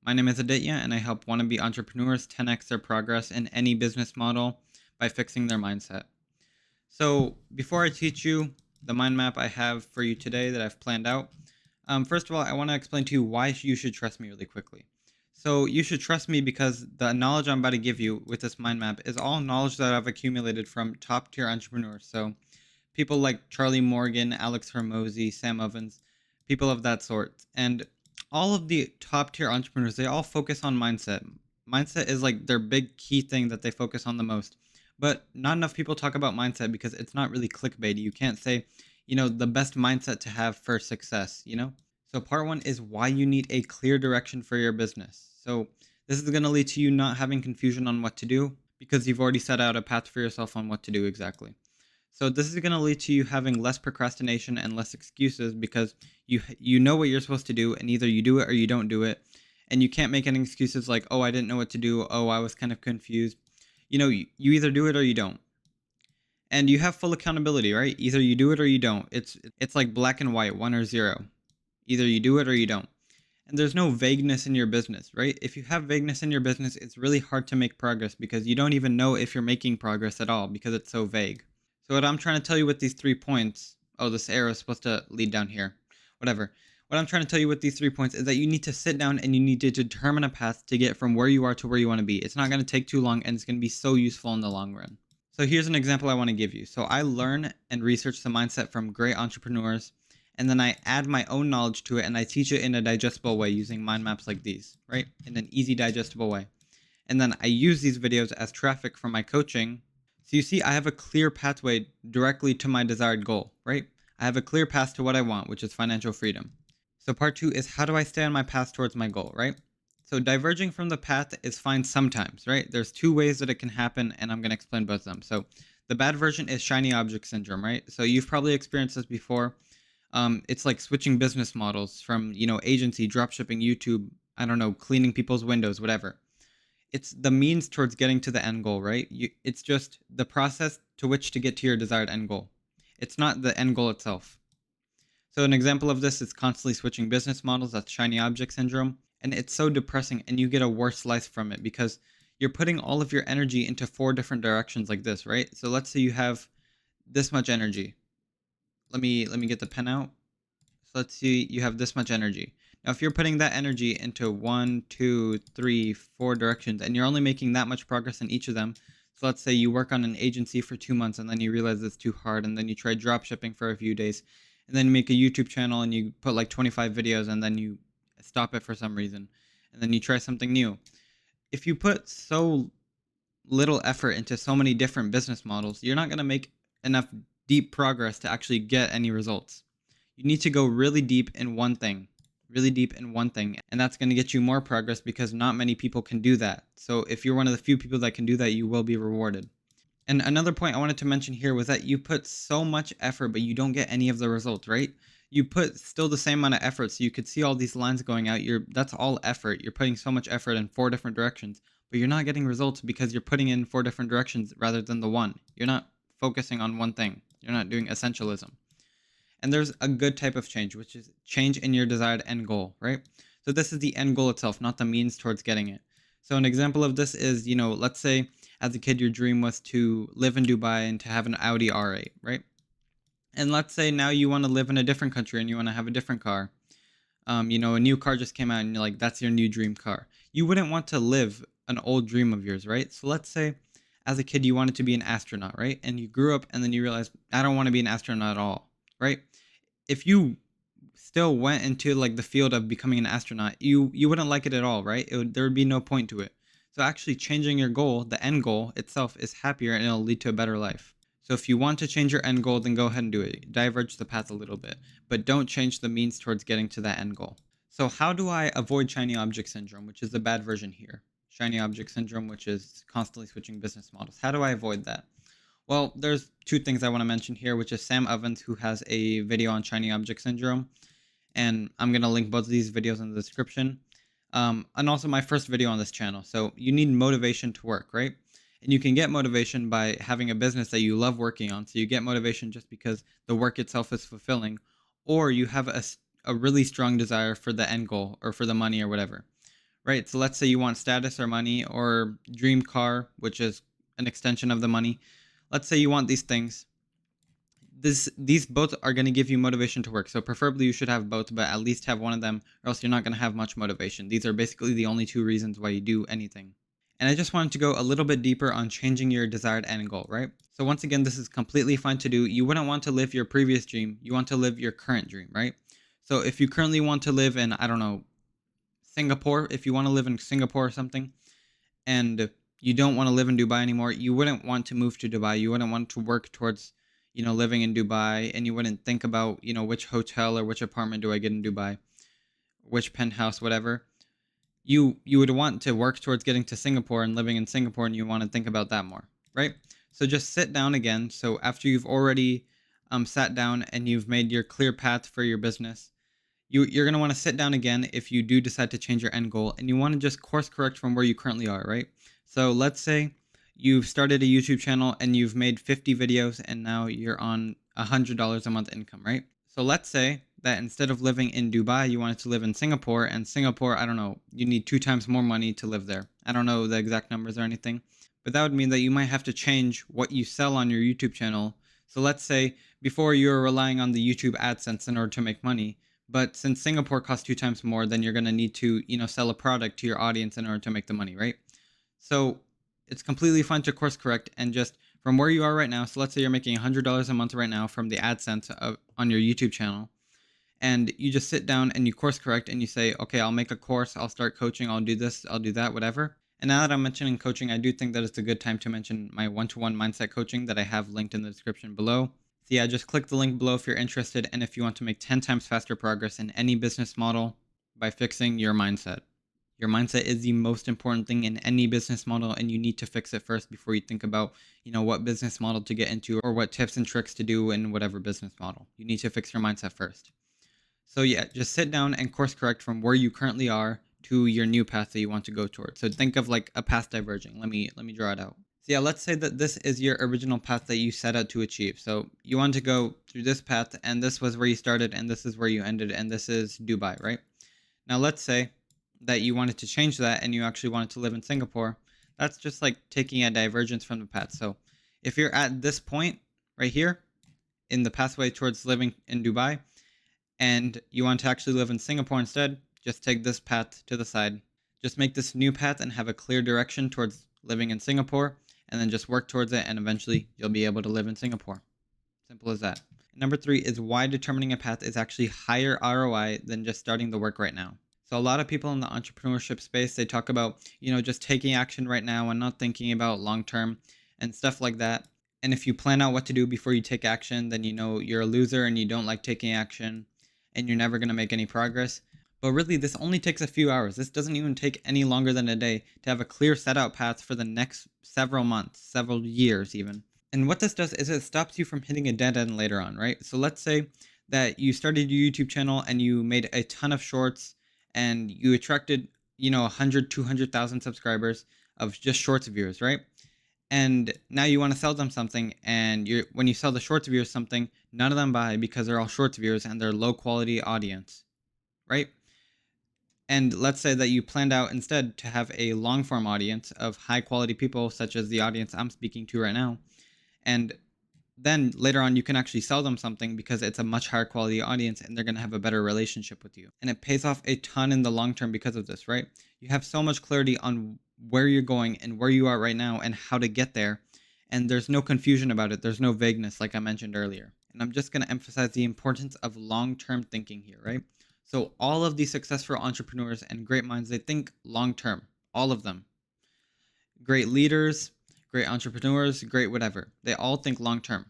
My name is Aditya, and I help wannabe entrepreneurs 10x their progress in any business model by fixing their mindset. So, before I teach you the mind map I have for you today that I've planned out, first of all, I want to explain to you why you should trust me really quickly. So, you should trust me because the knowledge I'm about to give you with this mind map is all knowledge that I've accumulated from top tier entrepreneurs. So, people like Charlie Morgan, Alex Hormozy, Sam Ovens, people of that sort. And all of the top tier entrepreneurs, they all focus on mindset. Mindset is like their big key thing that they focus on the most. But not enough people talk about mindset because it's not really clickbait. You can't say, the best mindset to have for success. So part one is why you need a clear direction for your business. So this is going to lead to you not having confusion on what to do because you've already set out a path for yourself on what to do exactly. So this is going to lead to you having less procrastination and less excuses because you know what you're supposed to do and either you do it or you don't do it. And you can't make any excuses like, "Oh, I didn't know what to do. Oh, I was kind of confused." You either do it or you don't. And you have full accountability, right? Either you do it or you don't. It's like black and white, 1 or 0. Either you do it or you don't. And there's no vagueness in your business, right? If you have vagueness in your business, it's really hard to make progress because you don't even know if you're making progress at all because it's so vague. So what I'm trying to tell you with these 3 points, oh, this arrow is supposed to lead down here. Whatever. What I'm trying to tell you with these 3 points is that you need to sit down and you need to determine a path to get from where you are to where you want to be. It's not going to take too long and it's going to be so useful in the long run. So here's an example I want to give you. So I learn and research the mindset from great entrepreneurs, and then I add my own knowledge to it and I teach it in a digestible way using mind maps like these, right? In an easy digestible way. And then I use these videos as traffic for my coaching. So you see, I have a clear pathway directly to my desired goal, right? I have a clear path to what I want, which is financial freedom. So part two is how do I stay on my path towards my goal, right? So diverging from the path is fine sometimes, right? There's two ways that it can happen, and I'm going to explain both of them. So the bad version is shiny object syndrome, right? So you've probably experienced this before. It's like switching business models from, agency, dropshipping, YouTube, I don't know, cleaning people's windows, whatever. It's the means towards getting to the end goal, right? It's just the process to which to get to your desired end goal. It's not the end goal itself. So an example of this is constantly switching business models. That's shiny object syndrome. And it's so depressing and you get a worse life from it because you're putting all of your energy into 4 different directions like this, right? So let's say you have this much energy. Let me get the pen out. So let's see, you have this much energy. Now, if you're putting that energy into 1, 2, 3, 4 directions, and you're only making that much progress in each of them, so let's say you work on an agency for 2 months and then you realize it's too hard, and then you try drop shipping for a few days, and then you make a YouTube channel and you put like 25 videos and then you stop it for some reason, and then you try something new. If you put so little effort into so many different business models, you're not going to make enough deep progress to actually get any results. You need to go really deep in one thing, and that's going to get you more progress because not many people can do that. So if you're one of the few people that can do that, you will be rewarded. And another point I wanted to mention here was that you put so much effort, but you don't get any of the results, right? You put still the same amount of effort, so you could see all these lines going out. That's all effort. You're putting so much effort in 4 different directions, but you're not getting results because you're putting in 4 different directions rather than the one. You're not focusing on one thing. You're not doing essentialism. And there's a good type of change, which is change in your desired end goal, right? So this is the end goal itself, not the means towards getting it. So an example of this is, let's say as a kid your dream was to live in Dubai and to have an Audi R8, right? And let's say now you want to live in a different country and you want to have a different car. A new car just came out and you're like, that's your new dream car. You wouldn't want to live an old dream of yours, right? So let's say as a kid you wanted to be an astronaut, right? And you grew up and then you realized, I don't want to be an astronaut at all, right? If you still went into like the field of becoming an astronaut, you wouldn't like it at all, right? There would be no point to it. So actually changing your goal, the end goal itself is happier and it'll lead to a better life. So if you want to change your end goal, then go ahead and do it. Diverge the path a little bit, but don't change the means towards getting to that end goal. So how do I avoid shiny object syndrome, which is the bad version here? Shiny object syndrome, which is constantly switching business models. How do I avoid that? Well, there's 2 things I want to mention here, which is Sam Ovens, who has a video on shiny object syndrome, and I'm going to link both of these videos in the description. And also my first video on this channel. So you need motivation to work, right? And you can get motivation by having a business that you love working on. So you get motivation just because the work itself is fulfilling, or you have a really strong desire for the end goal or for the money or whatever, right? So let's say you want status or money or dream car, which is an extension of the money. Let's say you want these things. These both are going to give you motivation to work. So preferably you should have both, but at least have one of them, or else you're not going to have much motivation. These are basically the only two reasons why you do anything. And I just wanted to go a little bit deeper on changing your desired end goal, right? So once again, this is completely fine to do. You wouldn't want to live your previous dream. You want to live your current dream, right? So if you currently want to live in, I don't know, Singapore, if you want to live in Singapore or something, and you don't want to live in Dubai anymore, you wouldn't want to move to Dubai. You wouldn't want to work towards, living in Dubai, and you wouldn't think about, which hotel or which apartment do I get in Dubai, which penthouse, whatever. You would want to work towards getting to Singapore and living in Singapore, and you want to think about that more, right? So just sit down again. So after you've already sat down and you've made your clear path for your business, you're going to want to sit down again if you do decide to change your end goal, and you want to just course correct from where you currently are, right? So let's say you've started a YouTube channel and you've made 50 videos and now you're on $100 a month income, right? So let's say that instead of living in Dubai, you wanted to live in Singapore, and Singapore, I don't know, you need 2 times more money to live there. I don't know the exact numbers or anything, but that would mean that you might have to change what you sell on your YouTube channel. So let's say before you were relying on the YouTube AdSense in order to make money, but since Singapore costs 2 times more, then you're going to need to, sell a product to your audience in order to make the money, right? So it's completely fine to course correct and just from where you are right now. So let's say you're making $100 a month right now from the AdSense on your YouTube channel. And you just sit down and you course correct and you say, okay, I'll make a course, I'll start coaching, I'll do this, I'll do that, whatever. And now that I'm mentioning coaching, I do think that it's a good time to mention my one-to-one mindset coaching that I have linked in the description below. So yeah, just click the link below if you're interested and if you want to make 10 times faster progress in any business model by fixing your mindset. Your mindset is the most important thing in any business model, and you need to fix it first before you think about, what business model to get into or what tips and tricks to do in whatever business model. You need to fix your mindset first. So yeah, just sit down and course correct from where you currently are to your new path that you want to go towards. So think of like a path diverging. Let me draw it out. So yeah, let's say that this is your original path that you set out to achieve. So you want to go through this path, and this was where you started, and this is where you ended, and this is Dubai, right? Now let's say that you wanted to change that and you actually wanted to live in Singapore. That's just like taking a divergence from the path. So if you're at this point right here in the pathway towards living in Dubai, and you want to actually live in Singapore instead, just take this path to the side. Just make this new path and have a clear direction towards living in Singapore, and then just work towards it, and eventually you'll be able to live in Singapore. Simple as that. Number 3 is why determining a path is actually higher ROI than just starting the work right now. So a lot of people in the entrepreneurship space, they talk about, just taking action right now and not thinking about long term and stuff like that. And if you plan out what to do before you take action, then you're a loser and you don't like taking action and you're never going to make any progress. But really, this only takes a few hours. This doesn't even take any longer than a day to have a clear set out path for the next several months, several years even. And what this does is it stops you from hitting a dead end later on, right? So let's say that you started your YouTube channel and you made a ton of shorts and you attracted, 100, 200,000 subscribers of just shorts viewers, right? And now you want to sell them something, and when you sell the shorts viewers something, none of them buy because they're all shorts viewers and they're low quality audience, right? And let's say that you planned out instead to have a long form audience of high quality people, such as the audience I'm speaking to right now. And then later on, you can actually sell them something because it's a much higher quality audience and they're going to have a better relationship with you. And it pays off a ton in the long term because of this, right? You have so much clarity on where you're going and where you are right now and how to get there. And there's no confusion about it. There's no vagueness, like I mentioned earlier. And I'm just going to emphasize the importance of long term thinking here, right? So all of these successful entrepreneurs and great minds, they think long term, all of them. Great leaders, great entrepreneurs, great whatever. They all think long term.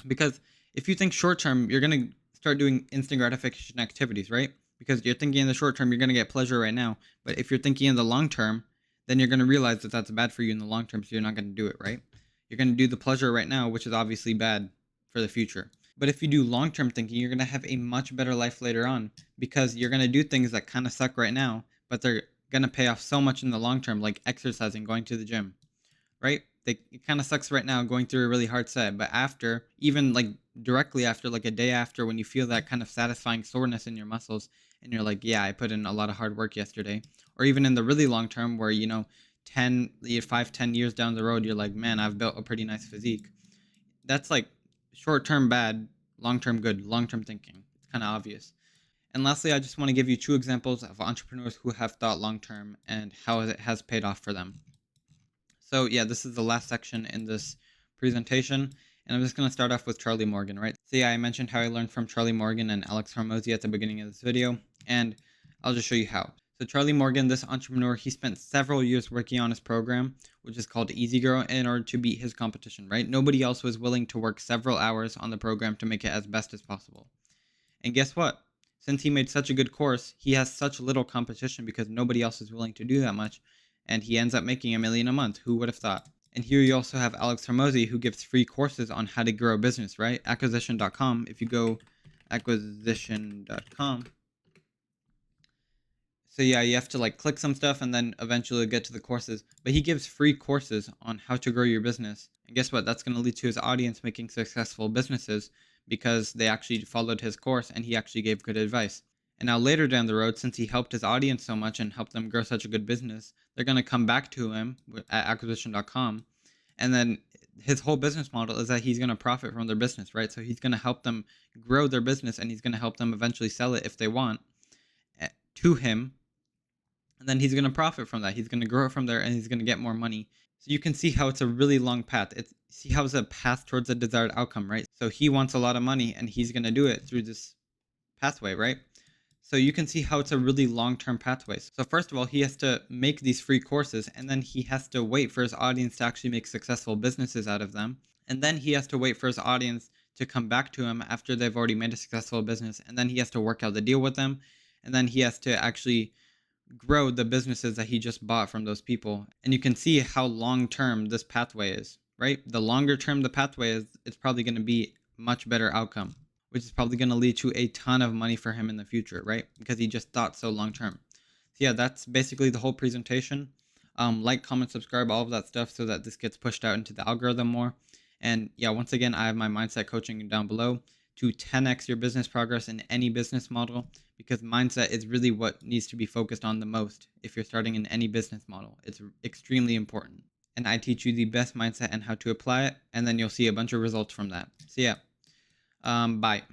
Because if you think short term, you're going to start doing instant gratification activities, right? Because you're thinking in the short term, you're going to get pleasure right now. But if you're thinking in the long term, then you're going to realize that that's bad for you in the long term, so you're not going to do it, right? You're going to do the pleasure right now, which is obviously bad for the future. But if you do long term thinking, you're going to have a much better life later on because you're going to do things that kind of suck right now, but they're going to pay off so much in the long term, like exercising, going to the gym, right? It kind of sucks right now going through a really hard set, but after, even like directly after, like a day after, when you feel that kind of satisfying soreness in your muscles and you're like, yeah, I put in a lot of hard work yesterday. Or even in the really long term where, 10 years down the road, you're like, man, I've built a pretty nice physique. That's like short term bad, long term good, long term thinking. It's kind of obvious. And lastly, I just want to give you two examples of entrepreneurs who have thought long term and how it has paid off for them. So yeah, this is the last section in this presentation, and I'm just going to start off with Charlie Morgan, right? So yeah, I mentioned how I learned from Charlie Morgan and Alex Hormozy at the beginning of this video, and I'll just show you how. So Charlie Morgan, this entrepreneur, he spent several years working on his program, which is called Easy Grow, in order to beat his competition, right? Nobody else was willing to work several hours on the program to make it as best as possible. And guess what? Since he made such a good course, he has such little competition because nobody else is willing to do that much. And he ends up making $1 million a month. Who would have thought? And here you also have Alex Hormozy, who gives free courses on how to grow a business, right? Acquisition.com. If you go acquisition.com. So yeah, you have to like click some stuff and then eventually get to the courses. But he gives free courses on how to grow your business. And guess what? That's going to lead to his audience making successful businesses because they actually followed his course and he actually gave good advice. And now later down the road, since he helped his audience so much and helped them grow such a good business, they're going to come back to him at acquisition.com. And then his whole business model is that he's going to profit from their business, right? So he's going to help them grow their business and he's going to help them eventually sell it if they want to him, and then he's going to profit from that. He's going to grow it from there and he's going to get more money. So you can see how it's a really long path. See how it's a path towards a desired outcome, right? So he wants a lot of money and he's going to do it through this pathway, right? So you can see how it's a really long-term pathway. So first of all, he has to make these free courses and then he has to wait for his audience to actually make successful businesses out of them. And then he has to wait for his audience to come back to him after they've already made a successful business. And then he has to work out the deal with them. And then he has to actually grow the businesses that he just bought from those people. And you can see how long term this pathway is, right? The longer term the pathway is, it's probably going to be much better outcome, which is probably going to lead to a ton of money for him in the future, right? Because he just thought so long term. So yeah, that's basically the whole presentation. Like, comment, subscribe, all of that stuff so that this gets pushed out into the algorithm more. And yeah, once again, I have my mindset coaching down below to 10x your business progress in any business model, because mindset is really what needs to be focused on the most if you're starting in any business model. It's extremely important. And I teach you the best mindset and how to apply it, and then you'll see a bunch of results from that. So yeah, bye.